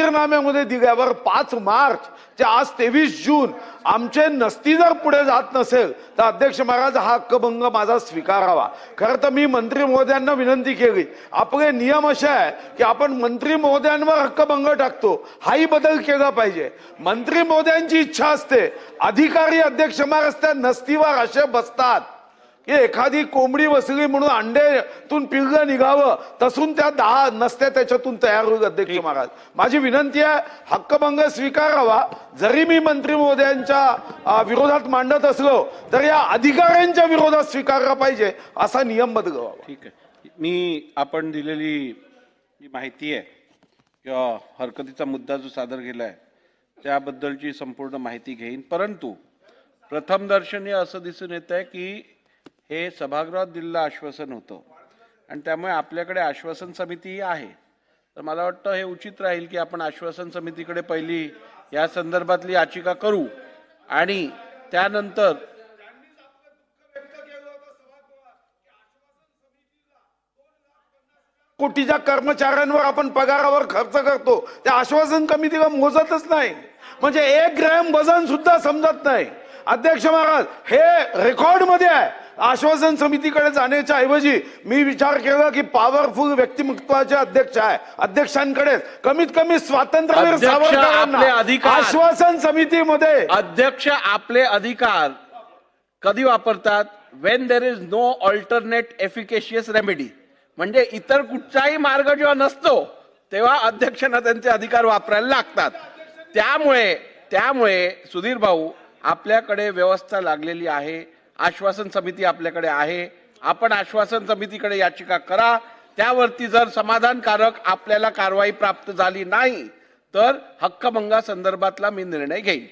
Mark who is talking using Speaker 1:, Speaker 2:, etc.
Speaker 1: जाहीरनाम्यामध्ये दिल्यावर 5 मार्च ते आज 23 जून आमचे नसती जर पुढे जात नसेल तर अध्यक्ष महाराज हा हक्कभंग माझा स्वीकारावा। खरं तर मी मंत्री महोदयांना विनंती केली, आपले नियम असे आहे की आपण मंत्री महोदयांवर हक्कभंग टाकतो, हाही बदल केला पाहिजे। मंत्री महोदयांची इच्छा असते, अधिकारी अध्यक्ष महाराज त्या नसतीवर असे बसतात की एखादी कोंबडी बसली म्हणून अंड्यातून पिल्लं निघावं तसून त्या 10 नसत्या त्याच्यातून तयार होईल। अध्यक्ष महाराज माझी विनंती आहे, हक्कभंग स्वीकारावा। जरी मी मंत्री महोदयांच्या विरोधात मांडत असलो तर या अधिकाऱ्यांच्या विरोधात स्वीकारला पाहिजे असा नियम बदलावा।
Speaker 2: ठीक आहे, मी आपण दिलेली जी माहिती आहे किंवा हरकतीचा मुद्दा जो सादर केला आहे त्याबद्दलची संपूर्ण माहिती घेईन, परंतु प्रथमदर्शनी असं दिसून येत आहे की हे सभागृहात दिलेलं आश्वासन होतं आणि त्यामुळे आपल्याकडे आश्वासन समिती आहे। तर मला वाटतं हे उचित राहील की आपण आश्वासन समितीकडे पहिली या संदर्भातली याचिका करू आणि त्यानंतर
Speaker 1: कोटीच्या कर्मचाऱ्यांवर आपण पगारावर खर्च करतो, त्या आश्वासन समितीला मोजतच नाही, म्हणजे 1 ग्रॅम वजन सुद्धा समजत नाही। अध्यक्ष महाराज हे रेकॉर्ड मध्ये आहे। आश्वासन समितीकडे जाण्याच्या ऐवजी मी विचार केला की पॉवरफुल व्यक्तिमत्वाचे अध्यक्ष आहे, अध्यक्षांकडे कमीत कमी स्वातंत्र्यवीर सावरकरांना आश्वासन समितीमध्ये
Speaker 2: अध्यक्ष आपले अधिकार कधी वापरतात? When there is no alternate efficacious remedy, म्हणजे इतर कुठचाही मार्ग जेव्हा नसतो तेव्हा अध्यक्षांना त्यांचे अधिकार वापरायला लागतात। त्यामुळे सुधीर भाऊ आपल्याकडे व्यवस्था लागलेली आहे, आश्वासन समिती आपल्याकडे आहे, आपण आश्वासन समितीकडे याचिका करा, त्यावरती जर समाधानकारक आपल्याला कारवाई प्राप्त झाली नाही तर हक्कभंगा संदर्भातला मी निर्णय घेईन।